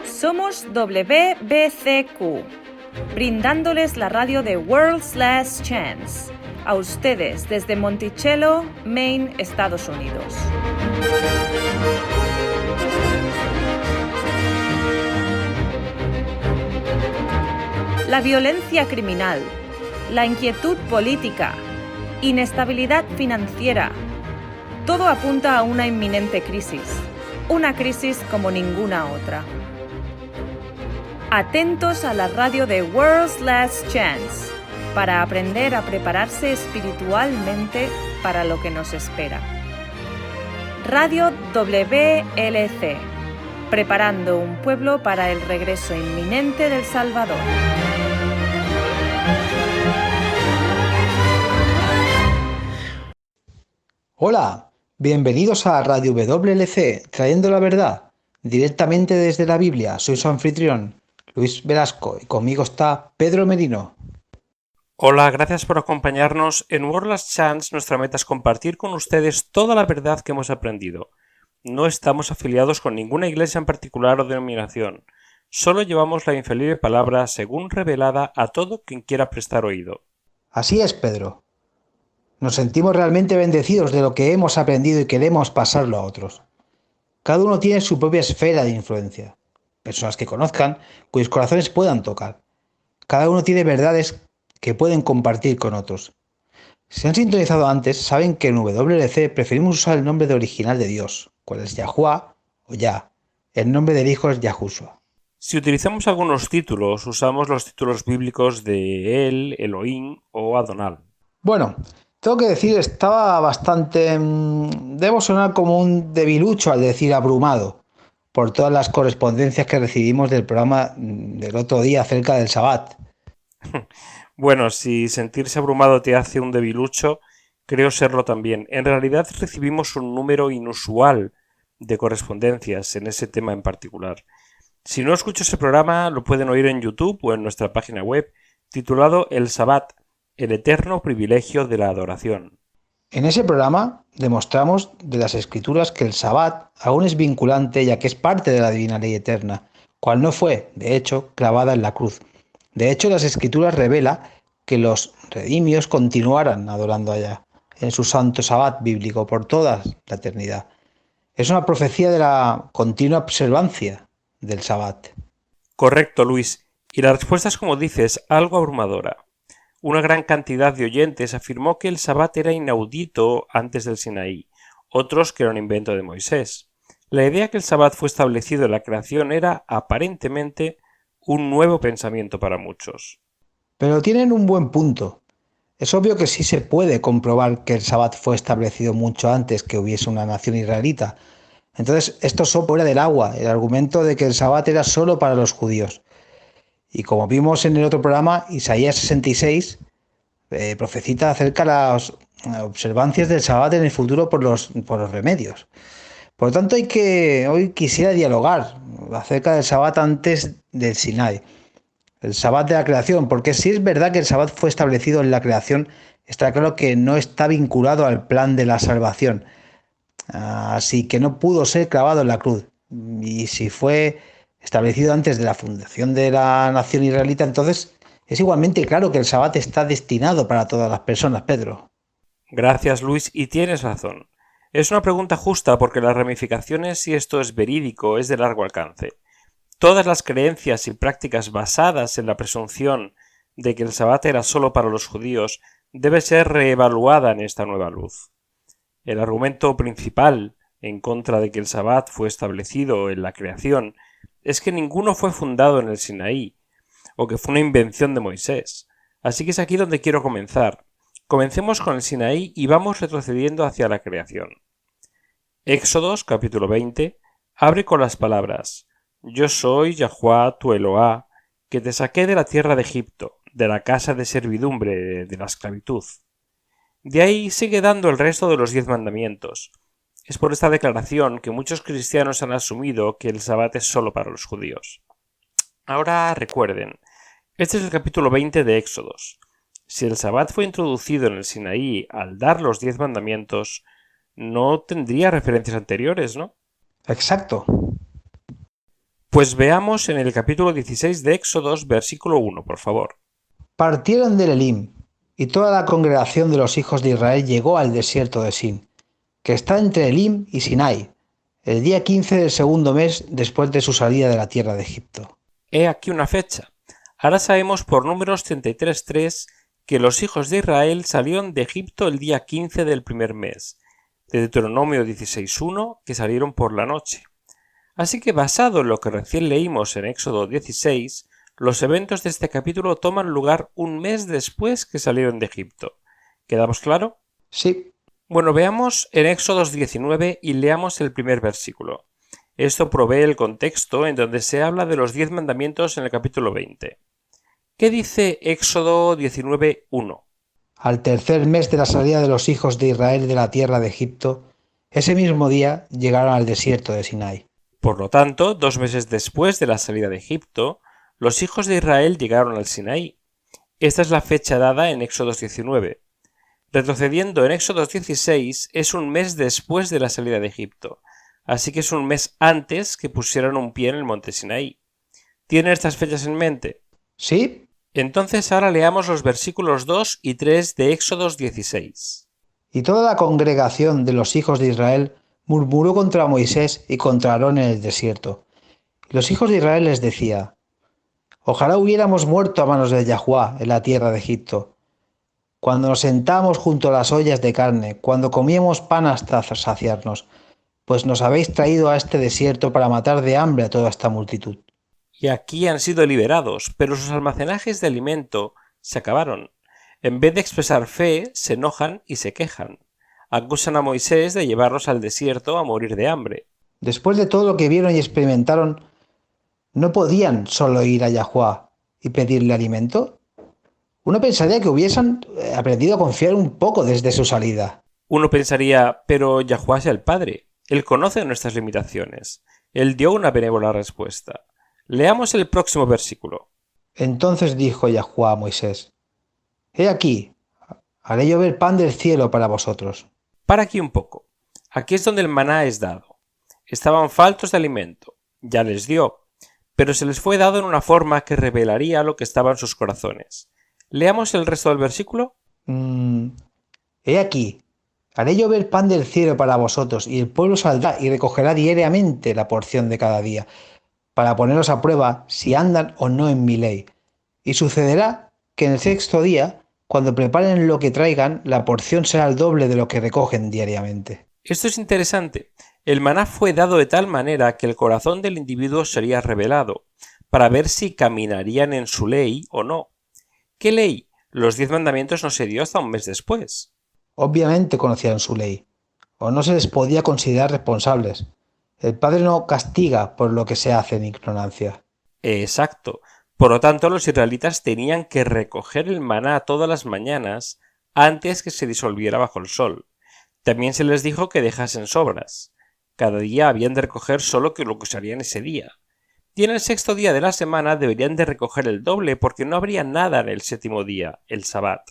Somos WBCQ, brindándoles la radio de World's Last Chance, a ustedes desde Monticello, Maine, Estados Unidos. La violencia criminal, la inquietud política, inestabilidad financiera, todo apunta a una inminente crisis, una crisis como ninguna otra. Atentos a la radio de World's Last Chance para aprender a prepararse espiritualmente para lo que nos espera. Radio WLC, preparando un pueblo para el regreso inminente del Salvador. Hola, bienvenidos a Radio WLC, trayendo la verdad directamente desde la Biblia. Soy su anfitrión, Luis Velasco, y conmigo está Pedro Merino. Hola, gracias por acompañarnos. En World Last Chance nuestra meta es compartir con ustedes toda la verdad que hemos aprendido. No estamos afiliados con ninguna iglesia en particular o denominación. Solo llevamos la infalible palabra según revelada a todo quien quiera prestar oído. Así es, Pedro. Nos sentimos realmente bendecidos de lo que hemos aprendido y queremos pasarlo a otros. Cada uno tiene su propia esfera de influencia. Personas que conozcan, cuyos corazones puedan tocar. Cada uno tiene verdades que pueden compartir con otros. Si han sintonizado antes, saben que en WLC preferimos usar el nombre original de Dios, cual es Yahuwah o Yah. El nombre del Hijo es Yahushua. Si utilizamos algunos títulos, usamos los títulos bíblicos de El, Elohim o Adonal. Bueno, tengo que decir, estaba bastante... debo sonar como un debilucho al decir abrumado, por todas las correspondencias que recibimos del programa del otro día acerca del Sabbat. Bueno, si sentirse abrumado te hace un debilucho, creo serlo también. En realidad recibimos un número inusual de correspondencias en ese tema en particular. Si no escuchas ese programa, lo pueden oír en YouTube o en nuestra página web, titulado El Sabbat, el eterno privilegio de la adoración. En ese programa demostramos de las Escrituras que el Sabbat aún es vinculante, ya que es parte de la divina ley eterna, cual no fue, de hecho, clavada en la cruz. De hecho, las Escrituras revela que los redimios continuarán adorando allá, en su santo Sabbat bíblico, por toda la eternidad. Es una profecía de la continua observancia del Sabbat. Correcto, Luis. Y la respuesta es, como dices, algo abrumadora. Una gran cantidad de oyentes afirmó que el Sabbat era inaudito antes del Sinaí, otros que era un invento de Moisés. La idea que el Sabbat fue establecido en la creación era, aparentemente, un nuevo pensamiento para muchos. Pero tienen un buen punto. Es obvio que sí se puede comprobar que el Sabbat fue establecido mucho antes que hubiese una nación israelita. Entonces, esto sopla fuera del agua, el argumento de que el Sabbat era solo para los judíos. Y como vimos en el otro programa, Isaías 66 profetiza acerca de las observancias del Sabbat en el futuro por los remedios. Por lo tanto, hoy quisiera dialogar acerca del Sabbat antes del Sinai, el Sabbat de la creación, porque si es verdad que el Sabbat fue establecido en la creación, está claro que no está vinculado al plan de la salvación, así que no pudo ser clavado en la cruz. Y si fue establecido antes de la fundación de la nación israelita, entonces es igualmente claro que el Sabbat está destinado para todas las personas, Pedro. Gracias, Luis, y tienes razón. Es una pregunta justa porque las ramificaciones, si esto es verídico, es de largo alcance. Todas las creencias y prácticas basadas en la presunción de que el Sabbat era solo para los judíos debe ser reevaluada en esta nueva luz. El argumento principal en contra de que el Sabbat fue establecido en la creación es que ninguno fue fundado en el Sinaí, o que fue una invención de Moisés. Así que es aquí donde quiero comenzar. Comencemos con el Sinaí y vamos retrocediendo hacia la creación. Éxodos, capítulo 20, abre con las palabras: Yo soy Yahuwah tu Eloah, que te saqué de la tierra de Egipto, de la casa de servidumbre, de la esclavitud. De ahí sigue dando el resto de los 10 mandamientos. Es por esta declaración que muchos cristianos han asumido que el Sabbat es solo para los judíos. Ahora recuerden, este es el capítulo 20 de Éxodos. Si el Sabbat fue introducido en el Sinaí al dar los 10 mandamientos, no tendría referencias anteriores, ¿no? Exacto. Pues veamos en el capítulo 16 de Éxodos, versículo 1, por favor. Partieron del Elim, y toda la congregación de los hijos de Israel llegó al desierto de Sin, que está entre Elim y Sinai, el día 15 del segundo mes después de su salida de la tierra de Egipto. He aquí una fecha. Ahora sabemos por Números 33:3 que los hijos de Israel salieron de Egipto el día 15 del primer mes, de Deuteronomio 16:1 que salieron por la noche. Así que basado en lo que recién leímos en Éxodo 16, los eventos de este capítulo toman lugar un mes después que salieron de Egipto. ¿Quedamos claro? Sí. Bueno, veamos en Éxodos 19 y leamos el primer versículo. Esto provee el contexto en donde se habla de los 10 mandamientos en el capítulo 20. ¿Qué dice Éxodo 19:1? Al tercer mes de la salida de los hijos de Israel de la tierra de Egipto, ese mismo día llegaron al desierto de Sinai. Por lo tanto, 2 meses después de la salida de Egipto, los hijos de Israel llegaron al Sinaí. Esta es la fecha dada en Éxodos 19. Retrocediendo en Éxodos 16 es un mes después de la salida de Egipto, así que es un mes antes que pusieron un pie en el monte Sinaí. ¿Tienen estas fechas en mente? ¿Sí? Entonces ahora leamos los versículos 2 y 3 de Éxodos 16. Y toda la congregación de los hijos de Israel murmuró contra Moisés y contra Aarón en el desierto. Y los hijos de Israel les decía: Ojalá hubiéramos muerto a manos de Yahuá en la tierra de Egipto, cuando nos sentábamos junto a las ollas de carne, cuando comíamos pan hasta saciarnos, pues nos habéis traído a este desierto para matar de hambre a toda esta multitud. Y aquí han sido liberados, pero sus almacenajes de alimento se acabaron. En vez de expresar fe, se enojan y se quejan. Acusan a Moisés de llevarlos al desierto a morir de hambre. Después de todo lo que vieron y experimentaron, ¿no podían solo ir a Yahuá y pedirle alimento? Uno pensaría que hubiesen aprendido a confiar un poco desde su salida. Uno pensaría, pero Yahuá es el Padre. Él conoce nuestras limitaciones. Él dio una benévola respuesta. Leamos el próximo versículo. Entonces dijo Yahuá a Moisés: He aquí, haré llover pan del cielo para vosotros. Para aquí un poco. Aquí es donde el maná es dado. Estaban faltos de alimento. Ya les dio. Pero se les fue dado en una forma que revelaría lo que estaba en sus corazones. Leamos el resto del versículo. He aquí, haré llover pan del cielo para vosotros, y el pueblo saldrá y recogerá diariamente la porción de cada día, para poneros a prueba si andan o no en mi ley. Y sucederá que en el sexto día, cuando preparen lo que traigan, la porción será el doble de lo que recogen diariamente. Esto es interesante. El maná fue dado de tal manera que el corazón del individuo sería revelado, para ver si caminarían en su ley o no. ¿Qué ley? Los 10 mandamientos no se dio hasta un mes después. Obviamente conocían su ley, o no se les podía considerar responsables. El Padre no castiga por lo que se hace en ignorancia. Exacto. Por lo tanto, los israelitas tenían que recoger el maná todas las mañanas antes que se disolviera bajo el sol. También se les dijo que dejasen sobras. Cada día habían de recoger solo lo que usarían ese día. Y en el sexto día de la semana deberían de recoger el doble porque no habría nada en el séptimo día, el Sabbat.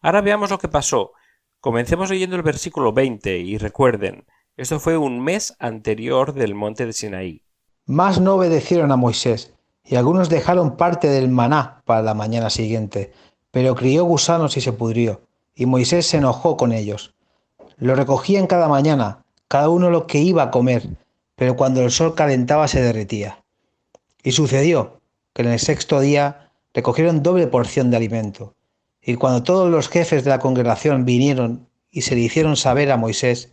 Ahora veamos lo que pasó. Comencemos leyendo el versículo 20 y recuerden, esto fue un mes anterior del monte de Sinaí. Mas no obedecieron a Moisés, y algunos dejaron parte del maná para la mañana siguiente, pero crió gusanos y se pudrió, y Moisés se enojó con ellos. Lo recogían cada mañana, cada uno lo que iba a comer, pero cuando el sol calentaba se derretía. Y sucedió que en el sexto día recogieron doble porción de alimento, y cuando todos los jefes de la congregación vinieron y se le hicieron saber a Moisés,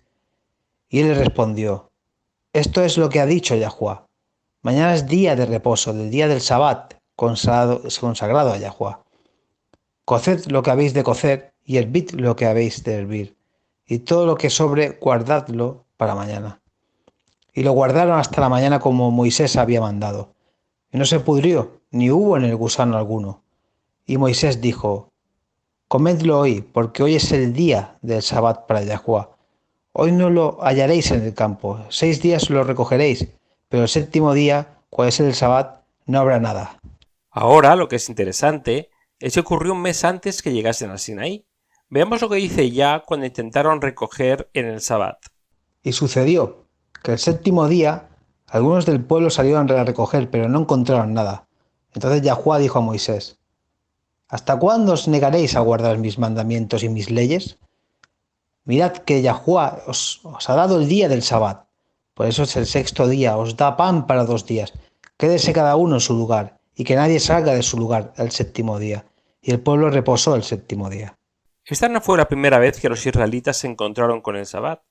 y él les respondió: Esto es lo que ha dicho Yahuá. Mañana es día de reposo, del día del Sabbat, consagrado a Yahuá. Coced lo que habéis de cocer, y hervid lo que habéis de hervir, y todo lo que sobre, guardadlo para mañana. Y lo guardaron hasta la mañana como Moisés había mandado. Y no se pudrió, ni hubo en el gusano alguno. Y Moisés dijo: Comedlo hoy, porque hoy es el día del Sabbat para Yahuá. Hoy no lo hallaréis en el campo, 6 días lo recogeréis, pero el séptimo día, cual es el Sabbat, no habrá nada. Ahora, lo que es interesante, Eso ocurrió un mes antes que llegasen al Sinaí. Veamos lo que dice Yah cuando intentaron recoger en el Sabbat. Y sucedió que el séptimo día algunos del pueblo salieron a recoger, pero no encontraron nada. Entonces Yahuwá dijo a Moisés: ¿Hasta cuándo os negaréis a guardar mis mandamientos y mis leyes? Mirad que Yahuwá os ha dado el día del Sabbat. Por eso es el sexto día, os da pan para 2 días. Quédese cada uno en su lugar, y que nadie salga de su lugar el séptimo día. Y el pueblo reposó el séptimo día. Esta no fue la primera vez que los israelitas se encontraron con el Sabbat.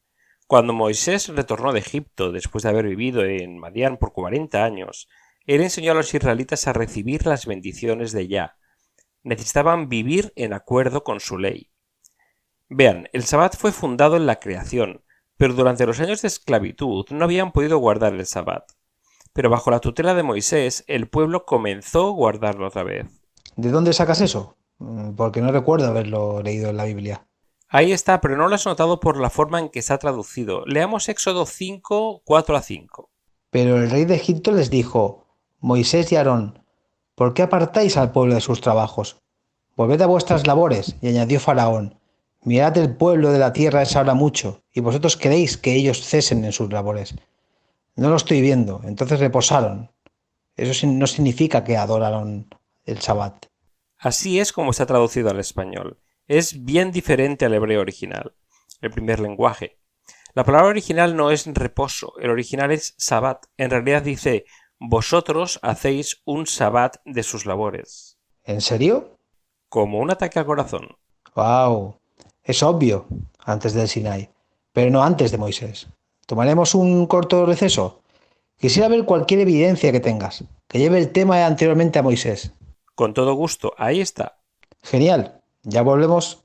Cuando Moisés retornó de Egipto después de haber vivido en Madián por 40 años, él enseñó a los israelitas a recibir las bendiciones de Yah. Necesitaban vivir en acuerdo con su ley. Vean, el Sabbat fue fundado en la creación, pero durante los años de esclavitud no habían podido guardar el Sabbat. Pero bajo la tutela de Moisés, el pueblo comenzó a guardarlo otra vez. ¿De dónde sacas eso? Porque no recuerdo haberlo leído en la Biblia. Ahí está, pero no lo has notado por la forma en que está traducido. Leamos Éxodo 5, 4-5. Pero el rey de Egipto les dijo: Moisés y Aarón, ¿por qué apartáis al pueblo de sus trabajos? Volved a vuestras labores. Y añadió Faraón: Mirad, el pueblo de la tierra es ahora mucho, y vosotros queréis que ellos cesen en sus labores. No lo estoy viendo. Entonces reposaron. Eso no significa que adoraron el Sabbat. Así es como está traducido al español. Es bien diferente al hebreo original, el primer lenguaje. La palabra original no es reposo, el original es Sabbat. En realidad dice: vosotros hacéis un Sabbat de sus labores. ¿En serio? Como un ataque al corazón. ¡Wow! Es obvio, antes del Sinai, pero no antes de Moisés. ¿Tomaremos un corto receso? Quisiera ver cualquier evidencia que tengas, que lleve el tema anteriormente a Moisés. Con todo gusto, ahí está. Genial, ya volvemos.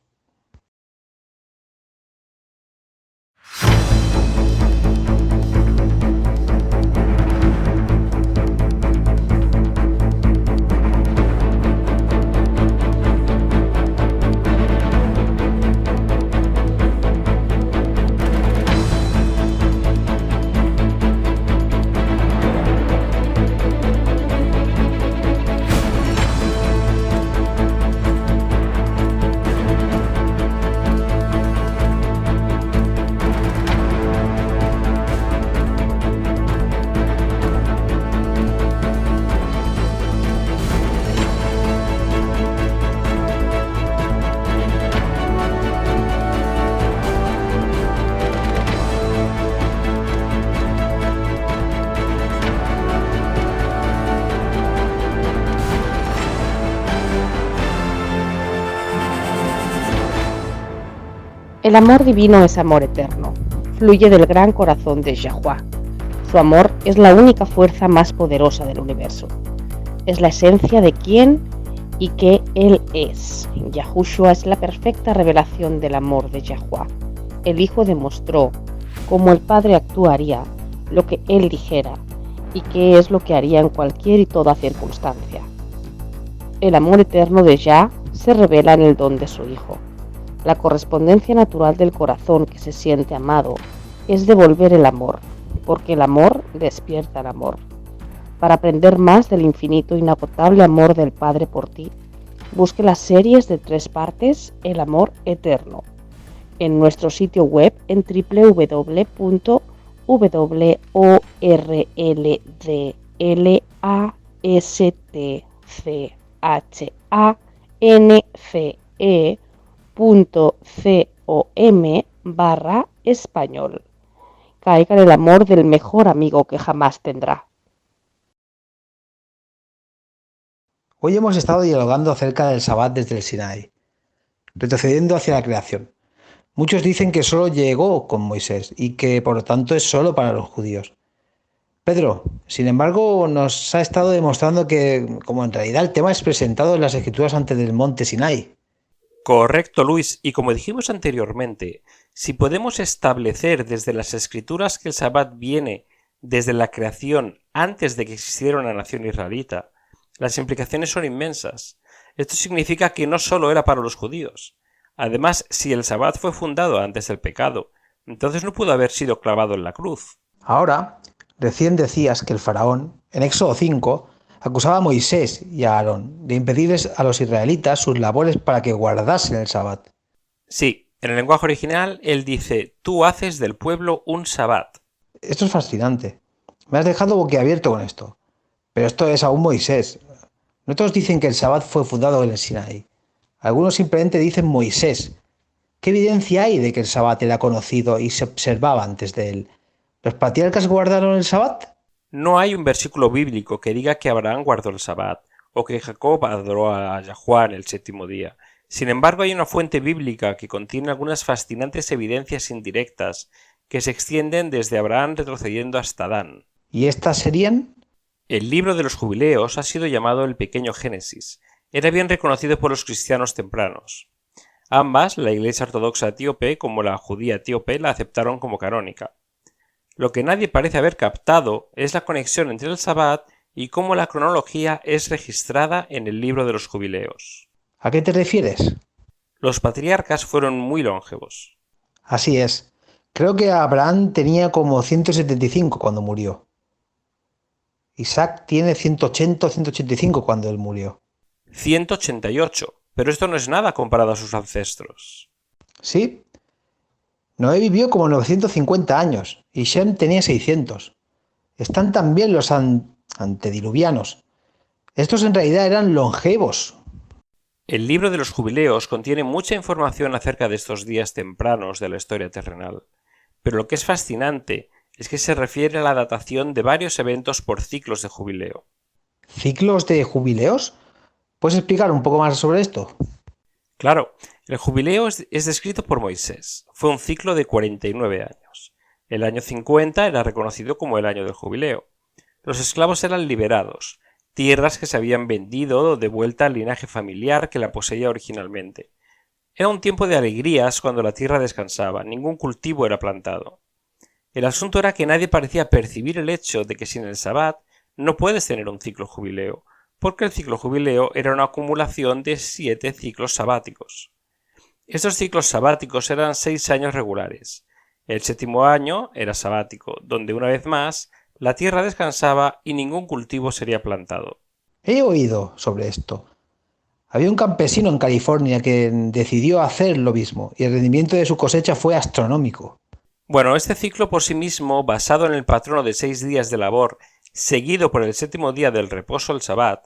El amor divino es amor eterno, fluye del gran corazón de Yahuwá. Su amor es la única fuerza más poderosa del universo. Es la esencia de quién y qué Él es. Yahushua es la perfecta revelación del amor de Yahuwá. El Hijo demostró cómo el Padre actuaría, lo que Él dijera, y qué es lo que haría en cualquier y toda circunstancia. El amor eterno de Yah se revela en el don de su Hijo. La correspondencia natural del corazón que se siente amado es devolver el amor, porque el amor despierta el amor. Para aprender más del infinito e inagotable amor del Padre por ti, busque las series de 3 partes El amor eterno en nuestro sitio web en www.orlastcance.com/español. Caiga en el amor del mejor amigo que jamás tendrá. Hoy hemos estado dialogando acerca del Sabbat desde el Sinai, retrocediendo hacia la creación. Muchos dicen que solo llegó con Moisés y que por lo tanto es solo para los judíos. Pedro, sin embargo, nos ha estado demostrando que, como en realidad el tema es presentado en las Escrituras antes del monte Sinai. Correcto, Luis, y como dijimos anteriormente, si podemos establecer desde las Escrituras que el Sabbat viene desde la creación antes de que existiera una nación israelita, las implicaciones son inmensas. Esto significa que no solo era para los judíos. Además, si el Sabbat fue fundado antes del pecado, entonces no pudo haber sido clavado en la cruz. Ahora, recién decías que el faraón, en Éxodo 5, acusaba a Moisés y a Aarón de impedirles a los israelitas sus labores para que guardasen el Sabbat. Sí, en el lenguaje original él dice, tú haces del pueblo un sabbat. Esto es fascinante. Me has dejado boquiabierto con esto. Pero esto es aún Moisés. No todos dicen que el Sabbat fue fundado en el Sinaí. Algunos simplemente dicen Moisés. ¿Qué evidencia hay de que el Sabbat era conocido y se observaba antes de él? ¿Los patriarcas guardaron el Sabbat? No hay un versículo bíblico que diga que Abraham guardó el sabbat o que Jacob adoró a Yahuwah en el séptimo día. Sin embargo, hay una fuente bíblica que contiene algunas fascinantes evidencias indirectas que se extienden desde Abraham retrocediendo hasta Adán. ¿Y estas serían? El libro de los jubileos ha sido llamado el Pequeño Génesis. Era bien reconocido por los cristianos tempranos. Ambas, la Iglesia Ortodoxa etíope como la judía etíope, la aceptaron como canónica. Lo que nadie parece haber captado es la conexión entre el Sabbat y cómo la cronología es registrada en el libro de los jubileos. ¿A qué te refieres? Los patriarcas fueron muy longevos. Así es. Creo que Abraham tenía como 175 cuando murió. Isaac tiene 180 o 185 cuando él murió. 188, pero esto no es nada comparado a sus ancestros. Sí. Noé vivió como 950 años y Shem tenía 600. Están también los antediluvianos. Estos en realidad eran longevos. El libro de los jubileos contiene mucha información acerca de estos días tempranos de la historia terrenal, pero lo que es fascinante es que se refiere a la datación de varios eventos por ciclos de jubileo. ¿Ciclos de jubileos? ¿Puedes explicar un poco más sobre esto? Claro, el jubileo es descrito por Moisés. Fue un ciclo de 49 años. El año 50 era reconocido como el año del jubileo. Los esclavos eran liberados, tierras que se habían vendido de vuelta al linaje familiar que la poseía originalmente. Era un tiempo de alegrías cuando la tierra descansaba, ningún cultivo era plantado. El asunto era que nadie parecía percibir el hecho de que sin el Sabbat no puedes tener un ciclo jubileo, porque el ciclo jubileo era una acumulación de 7 ciclos sabáticos. Estos ciclos sabáticos eran 6 años regulares. El séptimo año era sabático, donde una vez más la tierra descansaba y ningún cultivo sería plantado. He oído sobre esto. Había un campesino en California que decidió hacer lo mismo y el rendimiento de su cosecha fue astronómico. Bueno, este ciclo por sí mismo, basado en el patrono de 6 días de labor, seguido por el séptimo día del reposo, el Sabbat,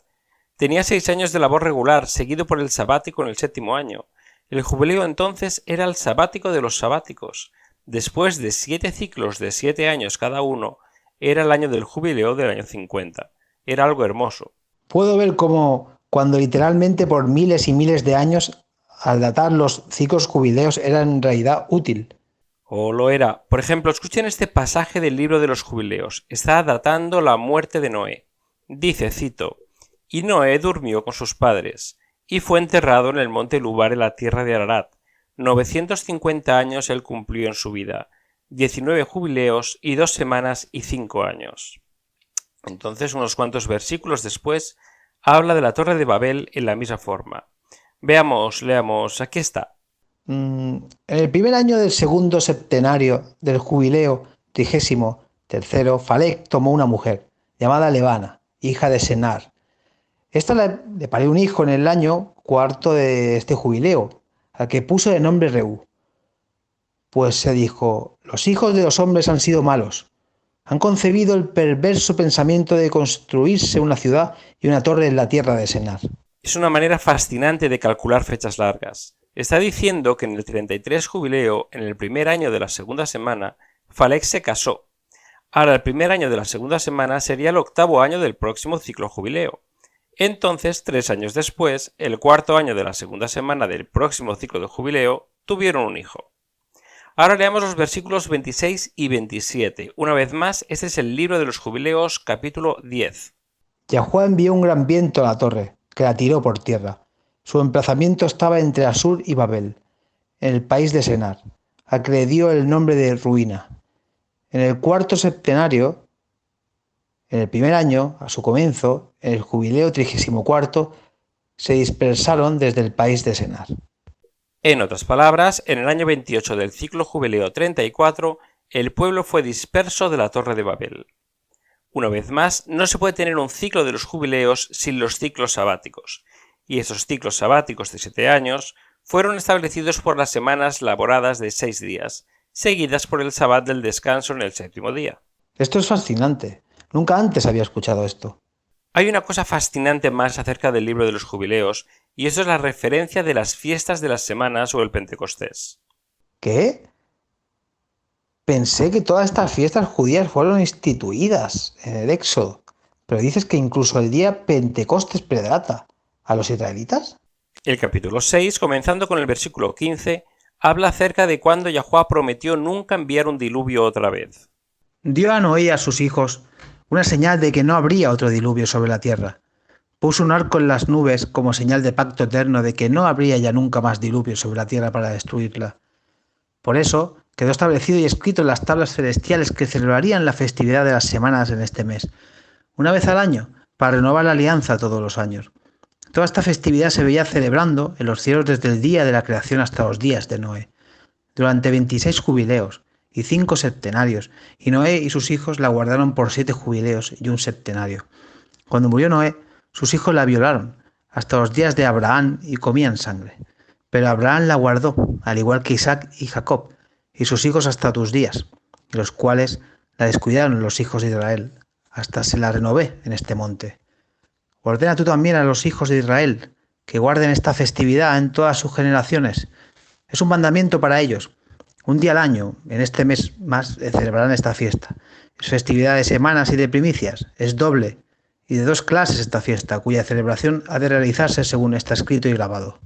tenía 6 años de labor regular, seguido por el sabático en el séptimo año. El jubileo entonces era el sabático de los sabáticos. Después de 7 ciclos de 7 años cada uno, era el año del jubileo del año 50. Era algo hermoso. Puedo ver cómo, cuando literalmente por miles y miles de años, al datar los ciclos jubileos era en realidad útil. O lo era. Por ejemplo, escuchen este pasaje del libro de los jubileos. Está datando la muerte de Noé. Dice, cito, «Y Noé durmió con sus padres, y fue enterrado en el monte Lubar en la tierra de Ararat. 950 años él cumplió en su vida, 19 jubileos y 2 semanas y 5 años». Entonces, unos cuantos versículos después, habla de la Torre de Babel en la misma forma. Leamos, aquí está. En el primer año del segundo septenario del jubileo 33º, Falec tomó una mujer, llamada Levana, hija de Senar. Esta le parió un hijo en el año cuarto de este jubileo, al que puso de nombre Reú. Pues se dijo, los hijos de los hombres han sido malos. Han concebido el perverso pensamiento de construirse una ciudad y una torre en la tierra de Senar. Es una manera fascinante de calcular fechas largas. Está diciendo que en el 33 jubileo, en el primer año de la segunda semana, Falec se casó. Ahora el primer año de la segunda semana sería el 8º año del próximo ciclo jubileo. Entonces, 3 años después, el 4º año de la segunda semana del próximo ciclo de jubileo, tuvieron un hijo. Ahora leamos los versículos 26 y 27. Una vez más, este es el libro de los jubileos, capítulo 10. Yahuwah envió un gran viento a la torre, que la tiró por tierra. Su emplazamiento estaba entre Asur y Babel, en el país de Senar, a que le dio el nombre de ruina. En el cuarto septenario, en el primer año, a su comienzo, en el jubileo 34, se dispersaron desde el país de Senar. En otras palabras, en el año 28 del ciclo jubileo 34, el pueblo fue disperso de la Torre de Babel. Una vez más, no se puede tener un ciclo de los jubileos sin los ciclos sabáticos, y esos ciclos sabáticos de 7 años fueron establecidos por las semanas laboradas de 6 días, seguidas por el sabbat del descanso en el 7º día. Esto es fascinante. Nunca antes había escuchado esto. Hay una cosa fascinante más acerca del libro de los jubileos, y eso es la referencia de las fiestas de las semanas o el Pentecostés. ¿Qué? Pensé que todas estas fiestas judías fueron instituidas en el Éxodo, pero dices que incluso el día Pentecostés predata a los israelitas. El capítulo 6, comenzando con el versículo 15, habla acerca de cuando Yahuwah prometió nunca enviar un diluvio otra vez. Dio a Noé y a sus hijos una señal de que no habría otro diluvio sobre la tierra. Puso un arco en las nubes como señal de pacto eterno de que no habría ya nunca más diluvio sobre la tierra para destruirla. Por eso quedó establecido y escrito en las tablas celestiales que celebrarían la festividad de las semanas en este mes, una vez al año, para renovar la alianza todos los años. Toda esta festividad se veía celebrando en los cielos desde el día de la creación hasta los días de Noé, durante 26 jubileos y 5 septenarios, y Noé y sus hijos la guardaron por 7 jubileos y un septenario. Cuando murió Noé, sus hijos la violaron hasta los días de Abraham y comían sangre. Pero Abraham la guardó, al igual que Isaac y Jacob, y sus hijos hasta tus días, los cuales la descuidaron los hijos de Israel, hasta se la renové en este monte. Ordena tú también a los hijos de Israel que guarden esta festividad en todas sus generaciones. Es un mandamiento para ellos. Un día al año, en este mes más, celebrarán esta fiesta. Es festividad de semanas y de primicias. Es doble y de 2 clases esta fiesta, cuya celebración ha de realizarse según está escrito y grabado.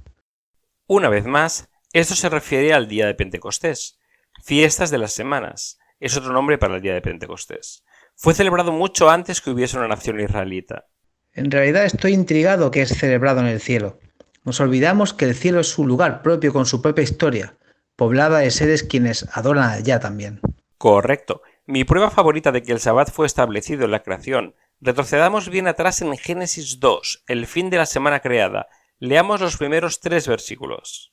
Una vez más, esto se refiere al día de Pentecostés. Fiestas de las semanas es otro nombre para el día de Pentecostés. Fue celebrado mucho antes que hubiese una nación israelita. En realidad estoy intrigado que es celebrado en el cielo. Nos olvidamos que el cielo es su lugar propio con su propia historia, poblada de seres quienes adoran allá también. Correcto. Mi prueba favorita de que el Sabbat fue establecido en la creación. Retrocedamos bien atrás en Génesis 2, el fin de la semana creada. Leamos los primeros 3 versículos.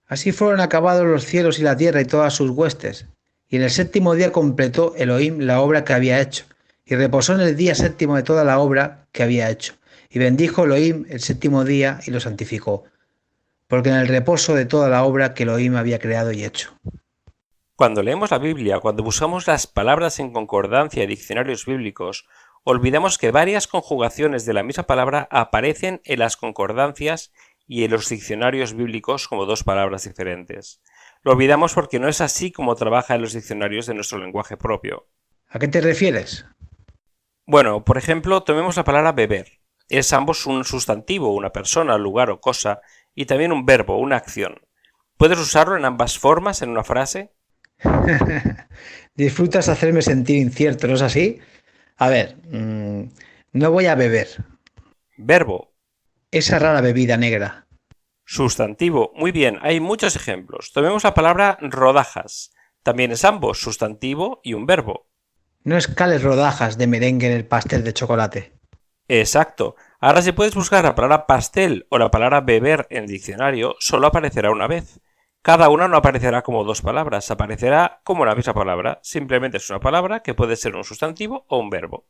Así fueron acabados los cielos y la tierra y todas sus huestes. Y en el 7º día completó Elohim la obra que había hecho, y reposó en el día 7º de toda la obra que había hecho. Y bendijo Elohim el 7º día y lo santificó, porque en el reposo de toda la obra que Elohim había creado y hecho. Cuando leemos la Biblia, cuando buscamos las palabras en concordancia y diccionarios bíblicos, olvidamos que varias conjugaciones de la misma palabra aparecen en las concordancias y en los diccionarios bíblicos como 2 palabras diferentes. Lo olvidamos porque no es así como trabaja en los diccionarios de nuestro lenguaje propio. ¿A qué te refieres? Bueno, por ejemplo, tomemos la palabra beber. Es ambos un sustantivo, una persona, lugar o cosa, y también un verbo, una acción. ¿Puedes usarlo en ambas formas en una frase? Disfrutas hacerme sentir incierto, ¿no es así? A ver, no voy a beber. Verbo. Esa rara bebida negra. Sustantivo. Muy bien, hay muchos ejemplos. Tomemos la palabra rodajas. También es ambos, sustantivo y un verbo. No escales rodajas de merengue en el pastel de chocolate. Exacto. Ahora si puedes buscar la palabra pastel o la palabra beber en el diccionario, solo aparecerá una vez. Cada una no aparecerá como 2 palabras, aparecerá como la misma palabra. Simplemente es una palabra que puede ser un sustantivo o un verbo.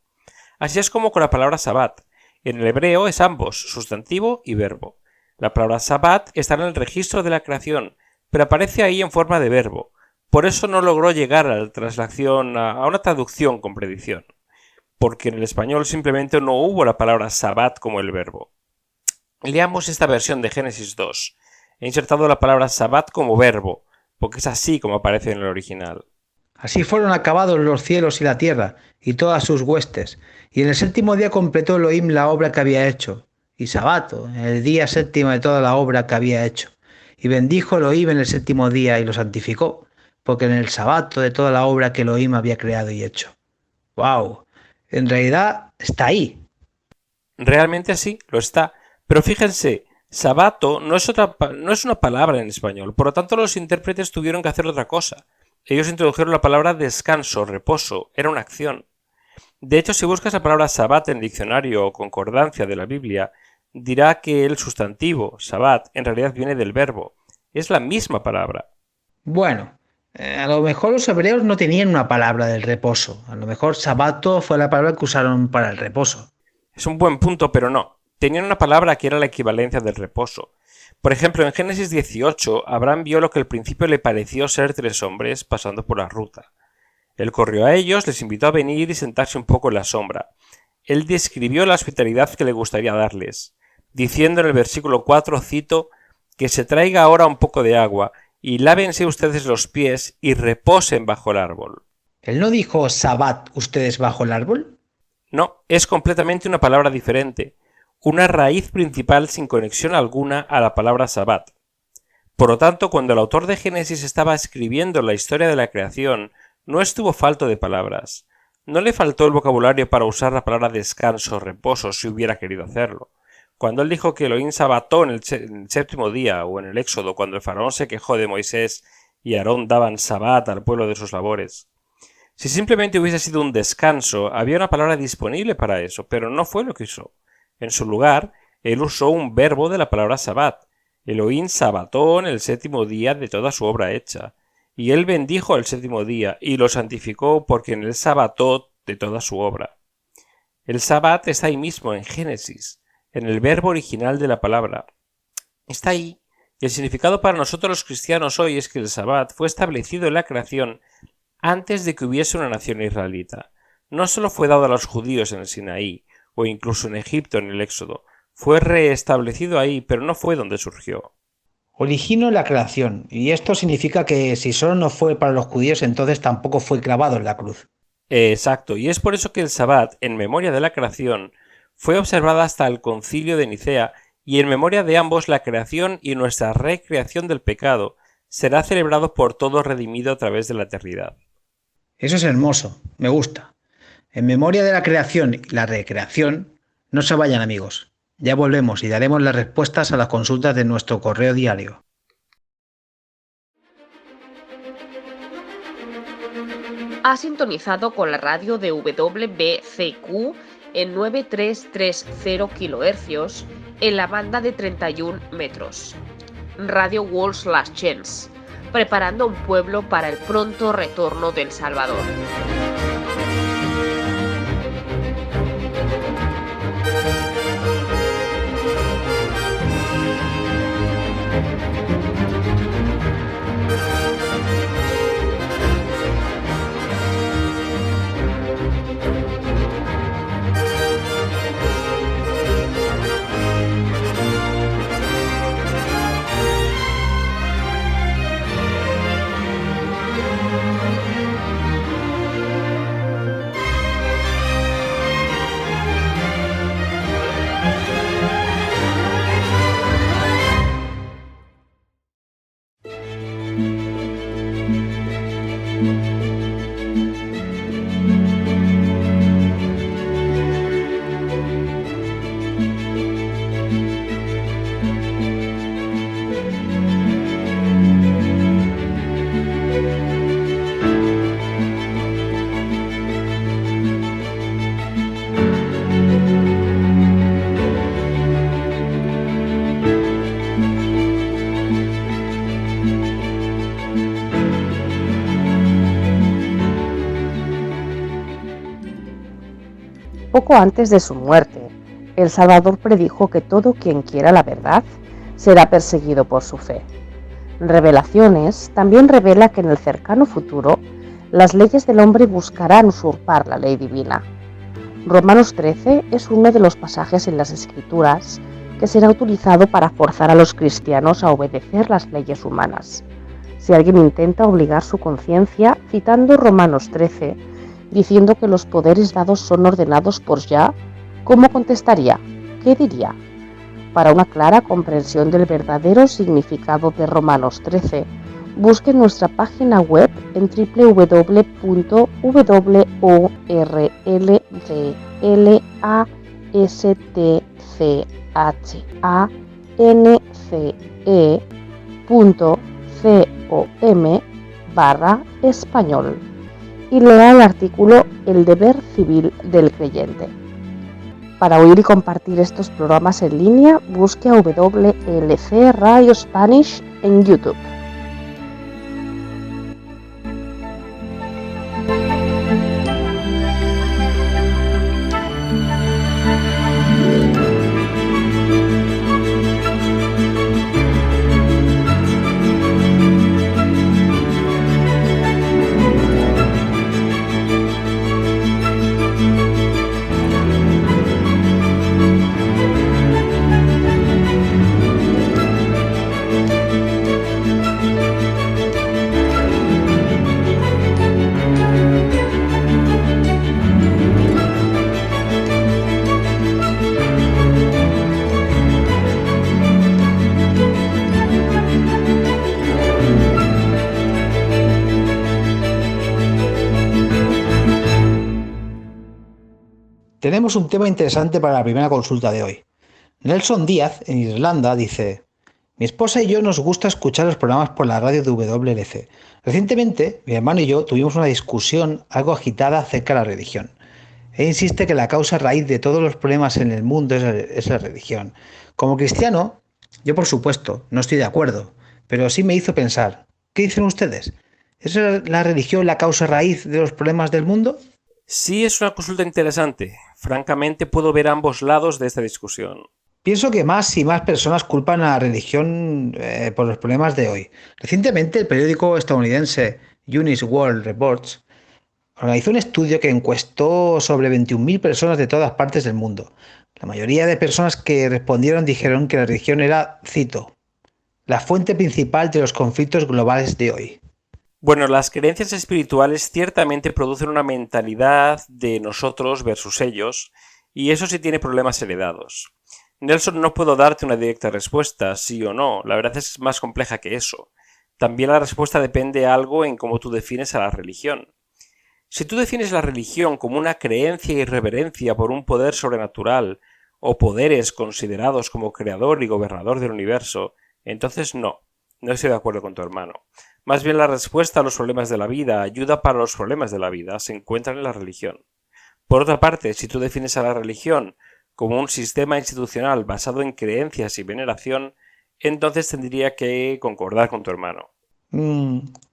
Así es como con la palabra sabbat. En el hebreo es ambos, sustantivo y verbo. La palabra sabbat está en el registro de la creación, pero aparece ahí en forma de verbo. Por eso no logró llegar a una traducción con predicción, porque en el español simplemente no hubo la palabra sabbat como el verbo. Leamos esta versión de Génesis 2. He insertado la palabra sabbat como verbo, porque es así como aparece en el original. Así fueron acabados los cielos y la tierra, y todas sus huestes. Y en el 7º día completó Elohim la obra que había hecho, y sabato, en el día 7º de toda la obra que había hecho. Y bendijo Elohim en el 7º día y lo santificó, porque en el sabato de toda la obra que Elohim había creado y hecho. ¡Wow! En realidad está ahí. Realmente sí, lo está. Pero fíjense, sabato no es una palabra en español, por lo tanto los intérpretes tuvieron que hacer otra cosa. Ellos introdujeron la palabra descanso, reposo, era una acción. De hecho, si buscas la palabra sabbat en diccionario o concordancia de la Biblia, dirá que el sustantivo, sabbat, en realidad viene del verbo. Es la misma palabra. Bueno, A lo mejor los hebreos no tenían una palabra del reposo. A lo mejor sabato fue la palabra que usaron para el reposo. Es un buen punto, pero no. Tenían una palabra que era la equivalencia del reposo. Por ejemplo, en Génesis 18, Abraham vio lo que al principio le pareció ser 3 hombres pasando por la ruta. Él corrió a ellos, les invitó a venir y sentarse un poco en la sombra. Él describió la hospitalidad que le gustaría darles, diciendo en el versículo 4, cito, que se traiga ahora un poco de agua, y lávense ustedes los pies y reposen bajo el árbol. ¿Él no dijo Sabbat ustedes bajo el árbol? No, es completamente una palabra diferente, una raíz principal sin conexión alguna a la palabra Sabbat. Por lo tanto, cuando el autor de Génesis estaba escribiendo la historia de la creación, no estuvo falto de palabras. No le faltó el vocabulario para usar la palabra descanso o reposo si hubiera querido hacerlo. Cuando él dijo que Elohim sabató en el 7º día, o en el Éxodo, cuando el faraón se quejó de Moisés y Aarón daban sabat al pueblo de sus labores. Si simplemente hubiese sido un descanso, había una palabra disponible para eso, pero no fue lo que usó. En su lugar, él usó un verbo de la palabra sabat. Elohim sabató en el 7º día de toda su obra hecha. Y él bendijo el 7º día y lo santificó porque en él sabató de toda su obra. El sabat está ahí mismo en Génesis, en el verbo original de la palabra. Está ahí, y el significado para nosotros los cristianos hoy es que el sabat fue establecido en la creación antes de que hubiese una nación israelita. No solo fue dado a los judíos en el Sinaí, o incluso en Egipto en el Éxodo, fue reestablecido ahí, pero no fue donde surgió. Originó la creación, y esto significa que si solo no fue para los judíos, entonces tampoco fue clavado en la cruz. Exacto, y es por eso que el Sabbat, en memoria de la creación, fue observada hasta el Concilio de Nicea, y en memoria de ambos la creación y nuestra recreación del pecado será celebrado por todo redimido a través de la eternidad. Eso es hermoso, me gusta. En memoria de la creación y la recreación, no se vayan amigos. Ya volvemos y daremos las respuestas a las consultas de nuestro correo diario. Ha sintonizado con la radio de WBCQ en 9330 kHz en la banda de 31 metros. Radio World's Last Chance, preparando un pueblo para el pronto retorno del Salvador. Poco antes de su muerte, el Salvador predijo que todo quien quiera la verdad será perseguido por su fe. Revelaciones también revela que en el cercano futuro las leyes del hombre buscarán usurpar la ley divina. Romanos 13 es uno de los pasajes en las Escrituras que será utilizado para forzar a los cristianos a obedecer las leyes humanas. Si alguien intenta obligar su conciencia citando Romanos 13, diciendo que los poderes dados son ordenados por Yah, ¿cómo contestaría? ¿Qué diría? Para una clara comprensión del verdadero significado de Romanos 13, busque nuestra página web en www.ulstance.com/español y lea el artículo El deber civil del creyente. Para oír y compartir estos programas en línea, busque a WLC Radio Spanish en YouTube. Tenemos un tema interesante para la primera consulta de hoy. Nelson Díaz, en Irlanda, dice: mi esposa y yo nos gusta escuchar los programas por la radio de WLC. Recientemente, mi hermano y yo tuvimos una discusión algo agitada acerca de la religión. Él insiste que la causa raíz de todos los problemas en el mundo es la religión. Como cristiano, yo por supuesto no estoy de acuerdo, pero sí me hizo pensar: ¿qué dicen ustedes? ¿Es la religión la causa raíz de los problemas del mundo? Sí, es una consulta interesante. Francamente, puedo ver ambos lados de esta discusión. Pienso que más y más personas culpan a la religión por los problemas de hoy. Recientemente, el periódico estadounidense Unis World Reports organizó un estudio que encuestó sobre 21.000 personas de todas partes del mundo. La mayoría de personas que respondieron dijeron que la religión era, cito, la fuente principal de los conflictos globales de hoy. Bueno, las creencias espirituales ciertamente producen una mentalidad de nosotros versus ellos, y eso sí tiene problemas heredados. Nelson, no puedo darte una directa respuesta, sí o no, la verdad es más compleja que eso. También la respuesta depende algo en cómo tú defines a la religión. Si tú defines la religión como una creencia y reverencia por un poder sobrenatural, o poderes considerados como creador y gobernador del universo, entonces no estoy de acuerdo con tu hermano. Más bien la respuesta a los problemas de la vida, ayuda para los problemas de la vida, se encuentra en la religión. Por otra parte, si tú defines a la religión como un sistema institucional basado en creencias y veneración, entonces tendría que concordar con tu hermano.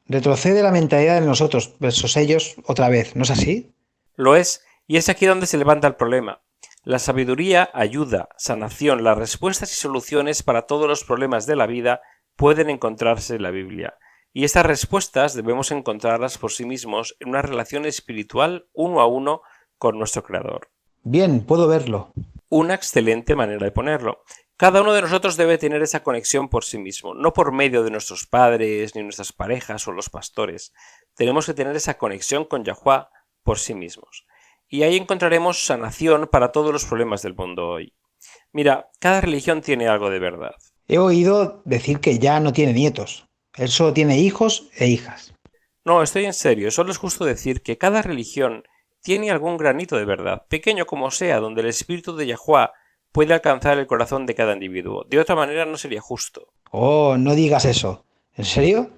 Retrocede la mentalidad de nosotros versus ellos otra vez, ¿no es así? Lo es, y es aquí donde se levanta el problema. La sabiduría, ayuda, sanación, las respuestas y soluciones para todos los problemas de la vida pueden encontrarse en la Biblia. Y estas respuestas debemos encontrarlas por sí mismos en una relación espiritual uno a uno con nuestro Creador. Bien, puedo verlo. Una excelente manera de ponerlo. Cada uno de nosotros debe tener esa conexión por sí mismo, no por medio de nuestros padres, ni nuestras parejas o los pastores. Tenemos que tener esa conexión con Yahuwah por sí mismos. Y ahí encontraremos sanación para todos los problemas del mundo hoy. Mira, cada religión tiene algo de verdad. He oído decir que ya no tiene nietos. Él solo tiene hijos e hijas. No, estoy en serio. Solo es justo decir que cada religión tiene algún granito de verdad, pequeño como sea, donde el espíritu de Yahuwah puede alcanzar el corazón de cada individuo. De otra manera no sería justo. Oh, no digas eso. ¿En serio?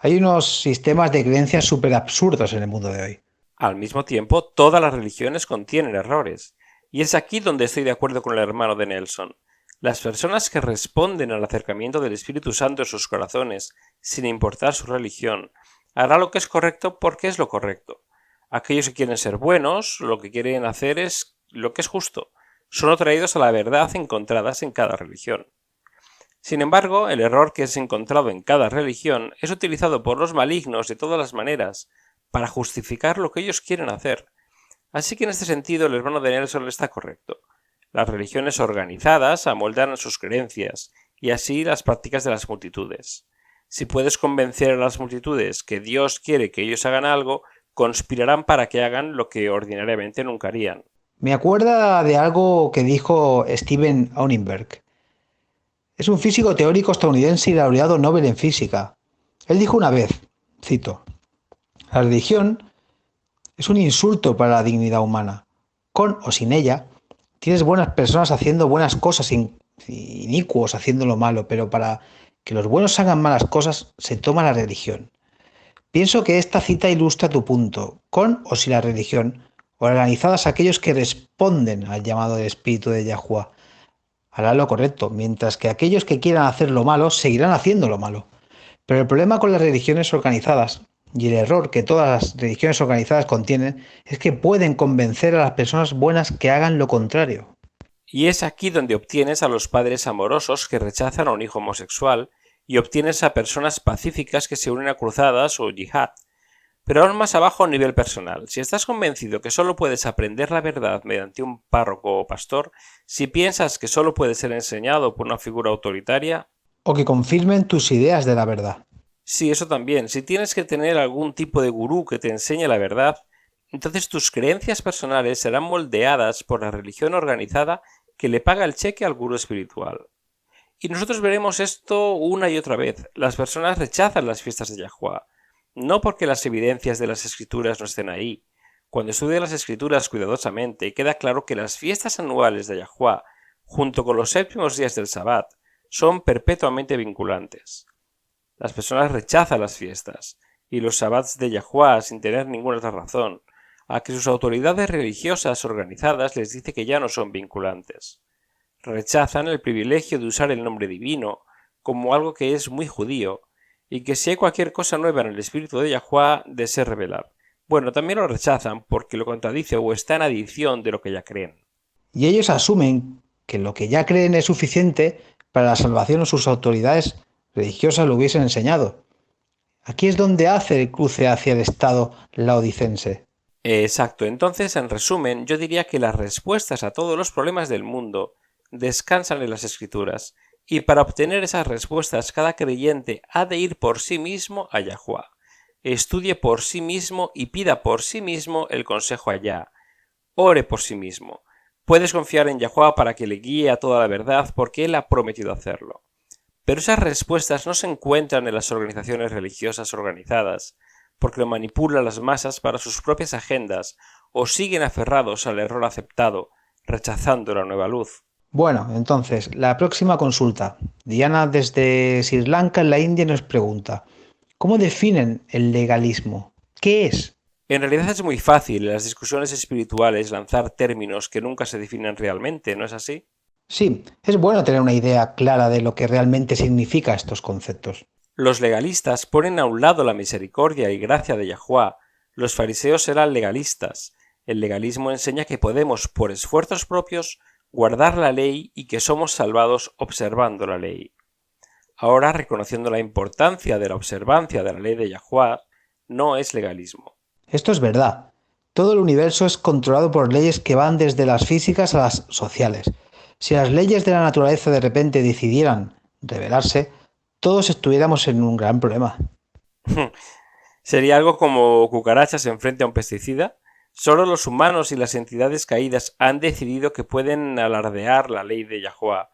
Hay unos sistemas de creencias súper absurdos en el mundo de hoy. Al mismo tiempo, todas las religiones contienen errores. Y es aquí donde estoy de acuerdo con el hermano de Nelson. Las personas que responden al acercamiento del Espíritu Santo en sus corazones, sin importar su religión, hará lo que es correcto porque es lo correcto. Aquellos que quieren ser buenos, lo que quieren hacer es lo que es justo. Son atraídos a la verdad encontradas en cada religión. Sin embargo, el error que es encontrado en cada religión es utilizado por los malignos de todas las maneras para justificar lo que ellos quieren hacer. Así que en este sentido el hermano de Nelson está correcto. Las religiones organizadas amoldan sus creencias y así las prácticas de las multitudes. Si puedes convencer a las multitudes que Dios quiere que ellos hagan algo, conspirarán para que hagan lo que ordinariamente nunca harían. Me acuerda de algo que dijo Steven Auenberg. Es un físico teórico estadounidense y laureado Nobel en física. Él dijo una vez, cito, la religión es un insulto para la dignidad humana. Con o sin ella, tienes buenas personas haciendo buenas cosas, inicuos haciendo lo malo, pero para que los buenos hagan malas cosas se toma la religión. Pienso que esta cita ilustra tu punto. Con o sin la religión, organizadas aquellos que responden al llamado del espíritu de Yahuwah, harán lo correcto, mientras que aquellos que quieran hacer lo malo seguirán haciendo lo malo. Pero el problema con las religiones organizadas, y el error que todas las religiones organizadas contienen, es que pueden convencer a las personas buenas que hagan lo contrario. Y es aquí donde obtienes a los padres amorosos que rechazan a un hijo homosexual y obtienes a personas pacíficas que se unen a cruzadas o yihad. Pero aún más abajo a nivel personal, si estás convencido que solo puedes aprender la verdad mediante un párroco o pastor, si piensas que solo puede ser enseñado por una figura autoritaria, o que confirmen tus ideas de la verdad. Sí, eso también. Si tienes que tener algún tipo de gurú que te enseñe la verdad, entonces tus creencias personales serán moldeadas por la religión organizada que le paga el cheque al gurú espiritual. Y nosotros veremos esto una y otra vez. Las personas rechazan las fiestas de Yahuwah, no porque las evidencias de las escrituras no estén ahí. Cuando estudia las escrituras cuidadosamente, queda claro que las fiestas anuales de Yahuwah, junto con los séptimos días del Sabbat, son perpetuamente vinculantes. Las personas rechazan las fiestas y los sabbats de Yahuwah sin tener ninguna otra razón, a que sus autoridades religiosas organizadas les dice que ya no son vinculantes. Rechazan el privilegio de usar el nombre divino como algo que es muy judío, y que si hay cualquier cosa nueva en el espíritu de Yahuwah, desea revelar. Bueno, también lo rechazan porque lo contradice o está en adición de lo que ya creen. Y ellos asumen que lo que ya creen es suficiente para la salvación o sus autoridades religiosas lo hubiesen enseñado. Aquí es donde hace el cruce hacia el estado laodicense. Exacto, entonces en resumen yo diría que las respuestas a todos los problemas del mundo descansan en las escrituras, y para obtener esas respuestas cada creyente ha de ir por sí mismo a Yahuwah, estudie por sí mismo y pida por sí mismo el consejo allá, ore por sí mismo. Puedes confiar en Yahuwah para que le guíe a toda la verdad porque Él ha prometido hacerlo. Pero esas respuestas no se encuentran en las organizaciones religiosas organizadas, porque lo manipulan las masas para sus propias agendas o siguen aferrados al error aceptado, rechazando la nueva luz. Bueno, entonces, la próxima consulta. Diana desde Sri Lanka en la India nos pregunta, ¿cómo definen el legalismo? ¿Qué es? En realidad es muy fácil en las discusiones espirituales lanzar términos que nunca se definen realmente, ¿no es así? Sí, es bueno tener una idea clara de lo que realmente significa estos conceptos. Los legalistas ponen a un lado la misericordia y gracia de Yahuwah. Los fariseos eran legalistas. El legalismo enseña que podemos, por esfuerzos propios, guardar la ley y que somos salvados observando la ley. Ahora, reconociendo la importancia de la observancia de la ley de Yahuwah, no es legalismo. Esto es verdad. Todo el universo es controlado por leyes que van desde las físicas a las sociales. Si las leyes de la naturaleza de repente decidieran rebelarse, todos estuviéramos en un gran problema. ¿Sería algo como cucarachas enfrente a un pesticida? Solo los humanos y las entidades caídas han decidido que pueden alardear la ley de Yahuwah.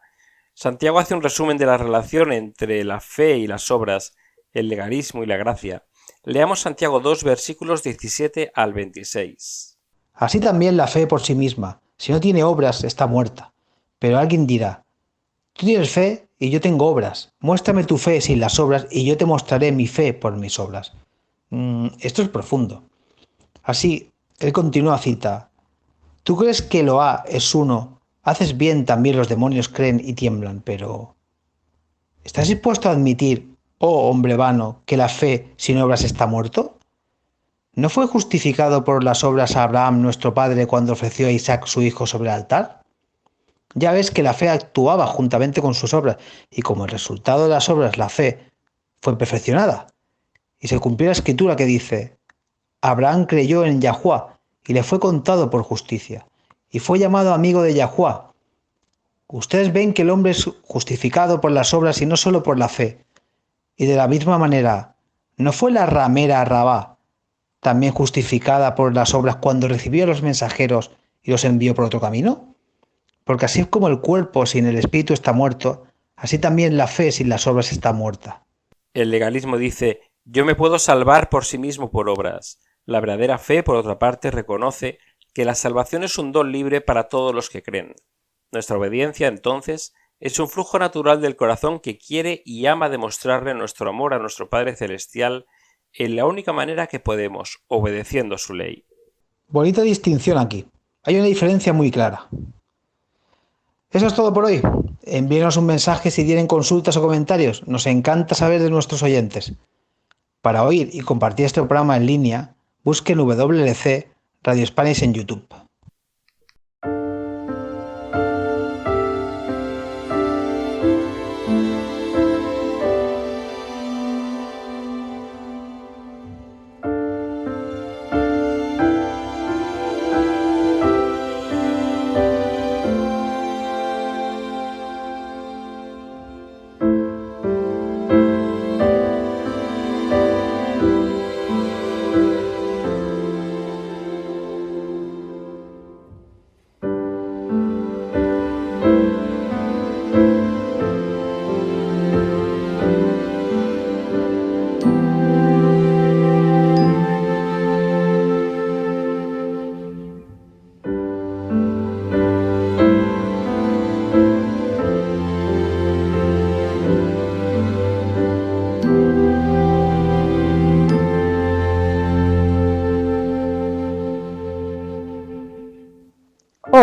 Santiago hace un resumen de la relación entre la fe y las obras, el legalismo y la gracia. Leamos Santiago 2, versículos 17 al 26. Así también la fe por sí misma, si no tiene obras, está muerta. Pero alguien dirá, tú tienes fe y yo tengo obras. Muéstrame tu fe sin las obras y yo te mostraré mi fe por mis obras. Esto es profundo. Así, él continúa cita, tú crees que Eloá es uno, haces bien, también los demonios creen y tiemblan, pero ¿estás dispuesto a admitir, oh hombre vano, que la fe sin obras está muerto? ¿No fue justificado por las obras a Abraham nuestro padre cuando ofreció a Isaac su hijo sobre el altar? Ya ves que la fe actuaba juntamente con sus obras, y como el resultado de las obras la fe fue perfeccionada, y se cumplió la escritura que dice, Abraham creyó en Yahuwah, y le fue contado por justicia, y fue llamado amigo de Yahuwah. Ustedes ven que el hombre es justificado por las obras y no solo por la fe. Y de la misma manera, ¿no fue la ramera Rabá también justificada por las obras cuando recibió a los mensajeros y los envió por otro camino? Porque así como el cuerpo sin el espíritu está muerto, así también la fe sin las obras está muerta. El legalismo dice, yo me puedo salvar por sí mismo por obras. La verdadera fe, por otra parte, reconoce que la salvación es un don libre para todos los que creen. Nuestra obediencia, entonces, es un flujo natural del corazón que quiere y ama demostrarle nuestro amor a nuestro Padre Celestial en la única manera que podemos, obedeciendo su ley. Bonita distinción aquí. Hay una diferencia muy clara. Eso es todo por hoy. Envíenos un mensaje si tienen consultas o comentarios. Nos encanta saber de nuestros oyentes. Para oír y compartir este programa en línea, busquen WLC Radio Spanish en YouTube.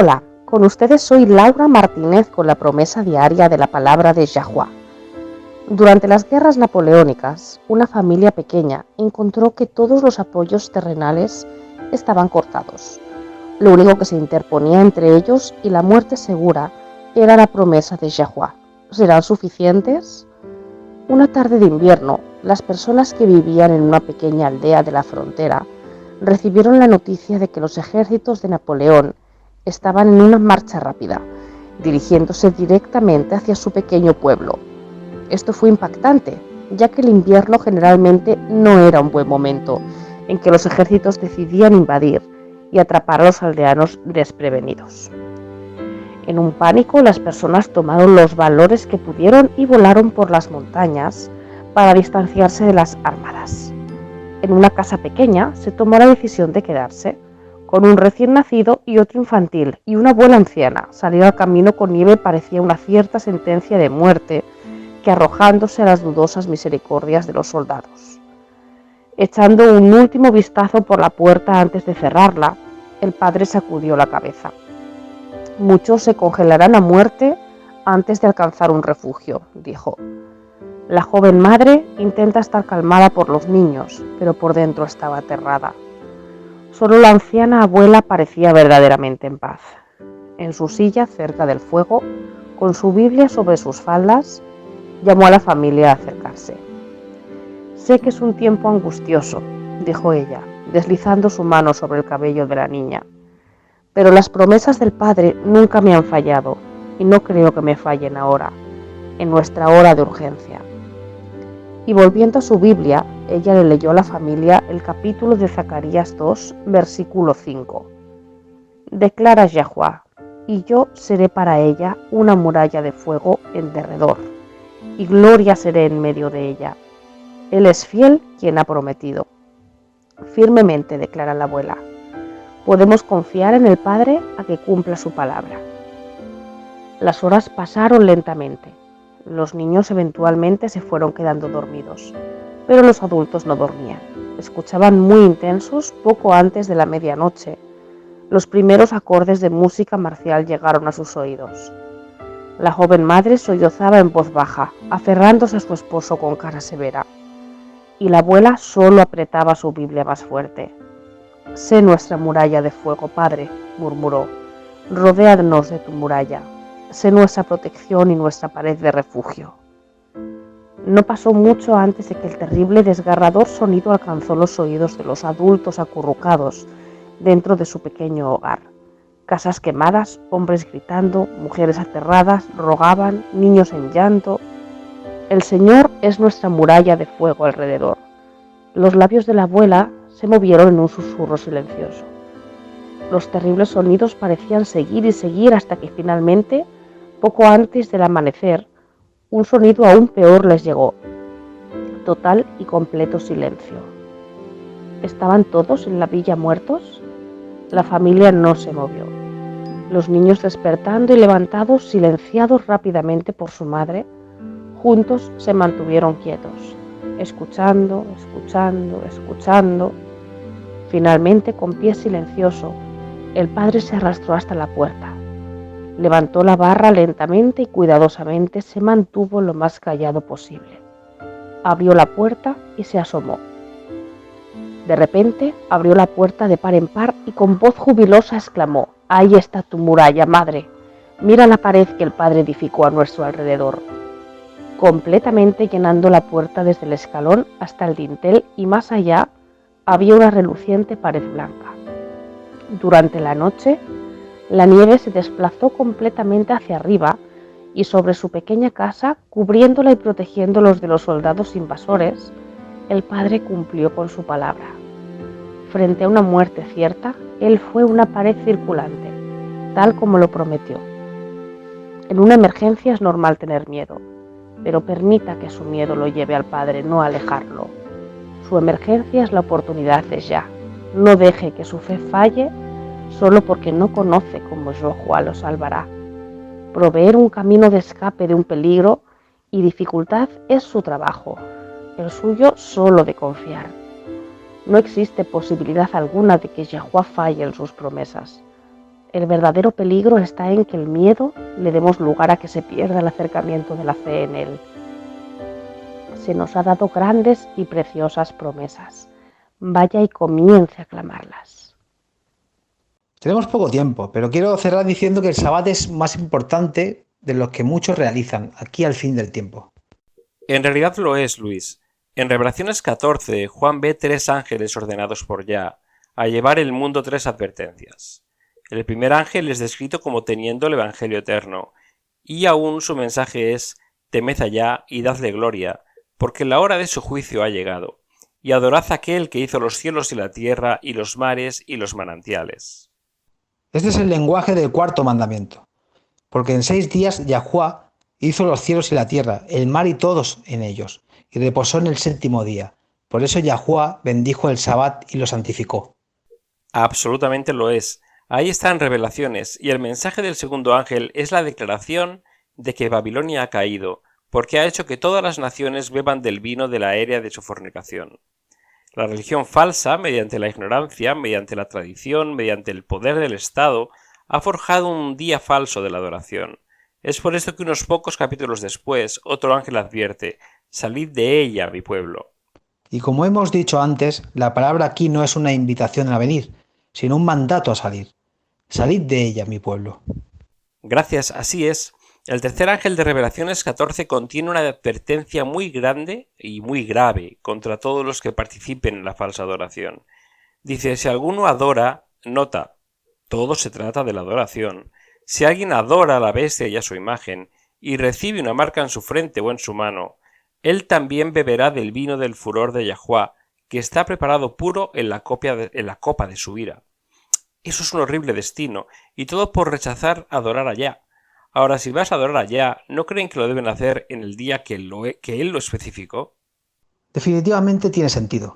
Hola, con ustedes soy Laura Martínez con la promesa diaria de la palabra de Yahweh. Durante las guerras napoleónicas, una familia pequeña encontró que todos los apoyos terrenales estaban cortados. Lo único que se interponía entre ellos y la muerte segura era la promesa de Yahweh. ¿Serán suficientes? Una tarde de invierno, las personas que vivían en una pequeña aldea de la frontera recibieron la noticia de que los ejércitos de Napoleón estaban en una marcha rápida, dirigiéndose directamente hacia su pequeño pueblo. Esto fue impactante, ya que el invierno generalmente no era un buen momento en que los ejércitos decidían invadir y atrapar a los aldeanos desprevenidos. En un pánico, las personas tomaron los valores que pudieron y volaron por las montañas para distanciarse de las armadas. En una casa pequeña se tomó la decisión de quedarse, con un recién nacido y otro infantil, y una abuela anciana. Salir al camino con nieve parecía una cierta sentencia de muerte que arrojándose a las dudosas misericordias de los soldados. Echando un último vistazo por la puerta antes de cerrarla, el padre sacudió la cabeza. Muchos se congelarán a muerte antes de alcanzar un refugio, dijo. La joven madre intenta estar calmada por los niños, pero por dentro estaba aterrada. Solo la anciana abuela parecía verdaderamente en paz. En su silla, cerca del fuego, con su Biblia sobre sus faldas, llamó a la familia a acercarse. Sé que es un tiempo angustioso, dijo ella, deslizando su mano sobre el cabello de la niña. Pero las promesas del Padre nunca me han fallado, y no creo que me fallen ahora, en nuestra hora de urgencia. Y volviendo a su Biblia, ella le leyó a la familia el capítulo de Zacarías 2, versículo 5. Declara Yahweh, y yo seré para ella una muralla de fuego en derredor, y gloria seré en medio de ella. Él es fiel quien ha prometido. Firmemente, declara la abuela. Podemos confiar en el Padre a que cumpla su palabra. Las horas pasaron lentamente. Los niños eventualmente se fueron quedando dormidos, pero los adultos no dormían. Escuchaban muy intensos, poco antes de la medianoche. Los primeros acordes de música marcial llegaron a sus oídos. La joven madre sollozaba en voz baja, aferrándose a su esposo con cara severa, y la abuela solo apretaba su Biblia más fuerte. Sé nuestra muralla de fuego, Padre, murmuró. Rodéanos de tu muralla. Sé nuestra protección y nuestra pared de refugio. No pasó mucho antes de que el terrible y desgarrador sonido alcanzó los oídos de los adultos acurrucados dentro de su pequeño hogar. Casas quemadas, hombres gritando, mujeres aterradas, rogaban, niños en llanto. El Señor es nuestra muralla de fuego alrededor. Los labios de la abuela se movieron en un susurro silencioso. Los terribles sonidos parecían seguir y seguir hasta que finalmente, poco antes del amanecer, un sonido aún peor les llegó. Total y completo silencio. ¿Estaban todos en la villa muertos? La familia no se movió. Los niños despertando y levantados, silenciados rápidamente por su madre, juntos se mantuvieron quietos, escuchando. Finalmente, con pie silencioso, el padre se arrastró hasta la puerta. Levantó la barra lentamente y cuidadosamente se mantuvo lo más callado posible. Abrió la puerta y se asomó. De repente, abrió la puerta de par en par y con voz jubilosa exclamó: «Ahí está tu muralla, madre. Mira la pared que el Padre edificó a nuestro alrededor», completamente llenando la puerta desde el escalón hasta el dintel, y más allá había una reluciente pared blanca. Durante la noche, la nieve se desplazó completamente hacia arriba y sobre su pequeña casa, cubriéndola y protegiéndolos de los soldados invasores, el Padre cumplió con su palabra. Frente a una muerte cierta, Él fue una pared circulante, tal como lo prometió. En una emergencia es normal tener miedo, pero permita que su miedo lo lleve al Padre, no a alejarlo. Su emergencia es la oportunidad de ya. No deje que su fe falle solo porque no conoce cómo Yahweh lo salvará. Proveer un camino de escape de un peligro y dificultad es su trabajo, el suyo solo de confiar. No existe posibilidad alguna de que Yahweh falle en sus promesas. El verdadero peligro está en que el miedo le demos lugar a que se pierda el acercamiento de la fe en Él. Se nos ha dado grandes y preciosas promesas. Vaya y comience a clamarlas. Tenemos poco tiempo, pero quiero cerrar diciendo que el Sabbat es más importante de lo que muchos realizan aquí al fin del tiempo. En realidad lo es, Luis. En Revelaciones 14, Juan ve 3 ángeles ordenados por Yah a llevar el mundo 3 advertencias. El primer ángel es descrito como teniendo el Evangelio eterno, y aún su mensaje es: temed a Yah y dadle gloria, porque la hora de su juicio ha llegado, y adorad a aquel que hizo los cielos y la tierra y los mares y los manantiales. Este es el lenguaje del cuarto mandamiento, porque en 6 días Yahuwah hizo los cielos y la tierra, el mar y todos en ellos, y reposó en el 7º día. Por eso Yahuwah bendijo el Sabbat y lo santificó. Absolutamente lo es. Ahí están Revelaciones, y el mensaje del segundo ángel es la declaración de que Babilonia ha caído, porque ha hecho que todas las naciones beban del vino de la erea de su fornicación. La religión falsa, mediante la ignorancia, mediante la tradición, mediante el poder del Estado, ha forjado un día falso de la adoración. Es por esto que unos pocos capítulos después, otro ángel advierte: salid de ella, mi pueblo. Y como hemos dicho antes, la palabra aquí no es una invitación a venir, sino un mandato a salir. Salid de ella, mi pueblo. Gracias, así es. El tercer ángel de Revelaciones 14 contiene una advertencia muy grande y muy grave contra todos los que participen en la falsa adoración. Dice: si alguno adora, nota, todo se trata de la adoración. Si alguien adora a la bestia y a su imagen, y recibe una marca en su frente o en su mano, él también beberá del vino del furor de Yahuwah, que está preparado puro en la copa de su ira. Eso es un horrible destino, y todo por rechazar adorar a Yah. Ahora, si vas a adorar a Yah, ¿no creen que lo deben hacer en el día que él lo especificó? Definitivamente tiene sentido.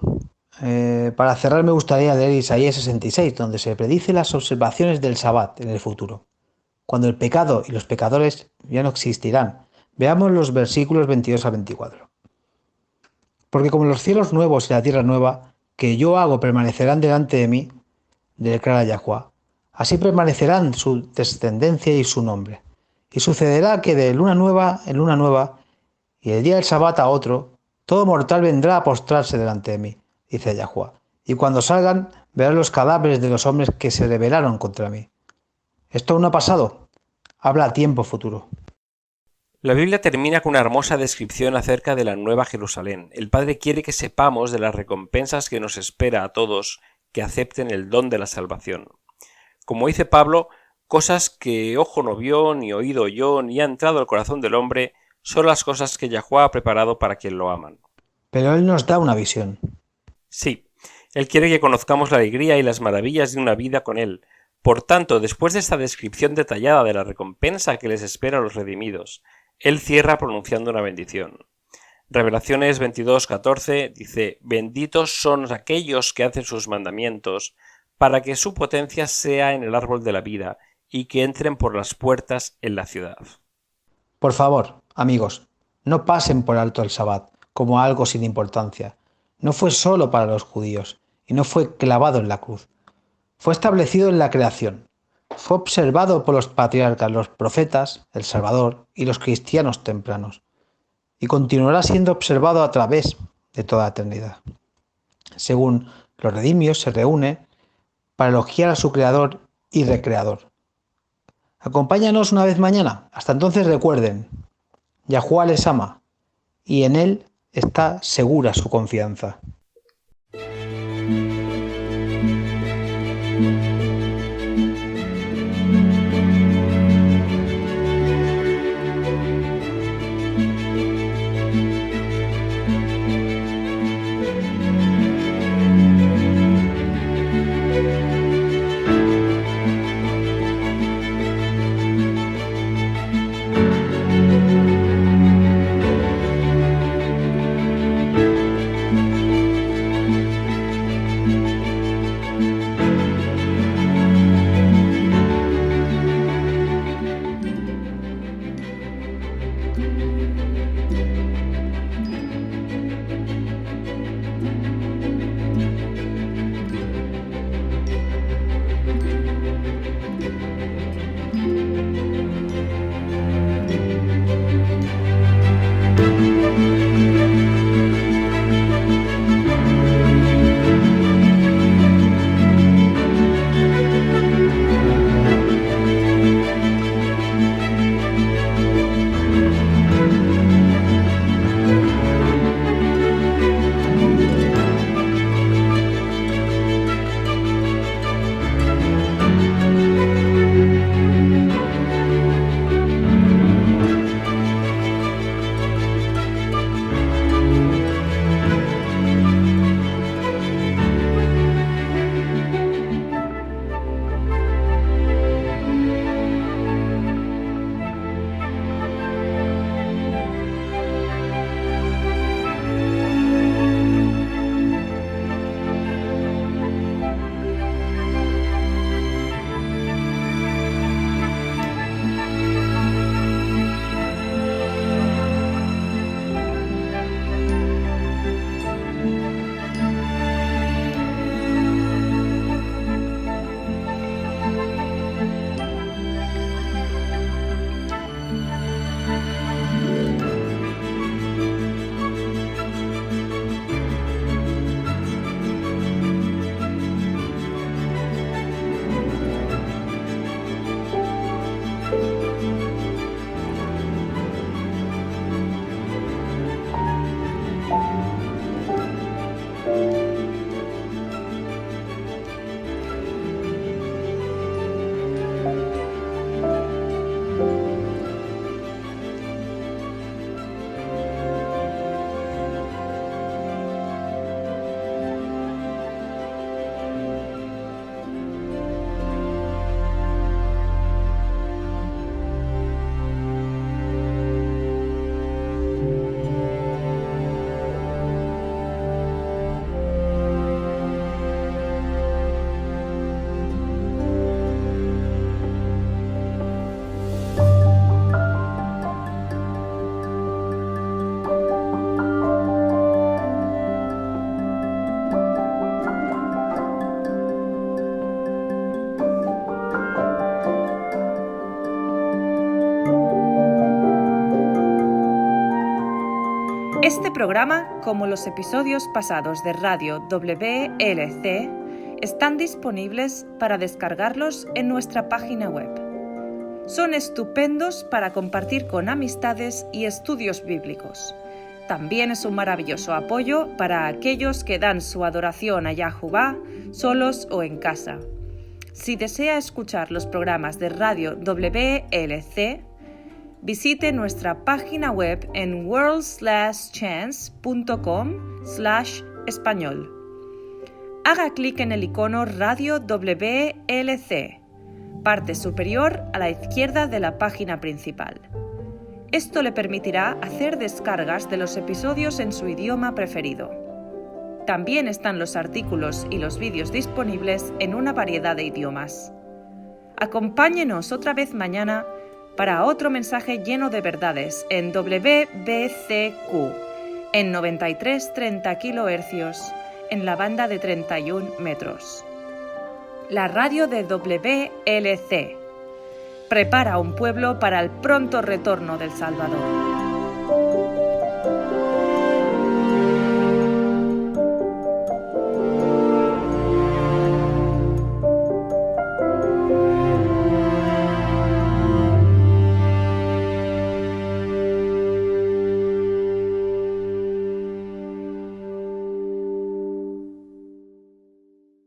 Para cerrar me gustaría leer Isaías 66, donde se predice las observaciones del Sabbat en el futuro, cuando el pecado y los pecadores ya no existirán. Veamos los versículos 22 a 24. Porque como los cielos nuevos y la tierra nueva, que yo hago, permanecerán delante de mí, declara Yahuwah, así permanecerán su descendencia y su nombre. Y sucederá que de luna nueva en luna nueva, y el día del Sabbat a otro, todo mortal vendrá a postrarse delante de mí, dice Yahuwah. Y cuando salgan, verán los cadáveres de los hombres que se rebelaron contra mí. Esto aún no ha pasado. Habla a tiempo futuro. La Biblia termina con una hermosa descripción acerca de la Nueva Jerusalén. El Padre quiere que sepamos de las recompensas que nos espera a todos que acepten el don de la salvación. Como dice Pablo, cosas que ojo no vio, ni oído oyó, ni ha entrado al corazón del hombre, son las cosas que Yahuwah ha preparado para quien lo aman. Pero Él nos da una visión. Sí, Él quiere que conozcamos la alegría y las maravillas de una vida con Él. Por tanto, después de esta descripción detallada de la recompensa que les espera a los redimidos, Él cierra pronunciando una bendición. Revelaciones 22:14 dice: benditos son aquellos que hacen sus mandamientos, para que su potencia sea en el árbol de la vida, y que entren por las puertas en la ciudad. Por favor, amigos, no pasen por alto el Sabbat como algo sin importancia. No fue solo para los judíos, y no fue clavado en la cruz. Fue establecido en la creación. Fue observado por los patriarcas, los profetas, el Salvador y los cristianos tempranos. Y continuará siendo observado a través de toda la eternidad. Según los redimios se reúne para elogiar a su Creador y Recreador. Acompáñanos una vez mañana. Hasta entonces recuerden, Yahuwah les ama y en Él está segura su confianza. Este programa, como los episodios pasados de Radio WLC, están disponibles para descargarlos en nuestra página web. Son estupendos para compartir con amistades y estudios bíblicos. También es un maravilloso apoyo para aquellos que dan su adoración a Yahová solos o en casa. Si desea escuchar los programas de Radio WLC, visite nuestra página web en worldslastchance.com/español. Haga clic en el icono Radio WLC, parte superior a la izquierda de la página principal. Esto le permitirá hacer descargas de los episodios en su idioma preferido. También están los artículos y los vídeos disponibles en una variedad de idiomas. Acompáñenos otra vez mañana para otro mensaje lleno de verdades en WBCQ, en 9330 kHz, en la banda de 31 metros. La radio de WLC prepara un pueblo para el pronto retorno del Salvador.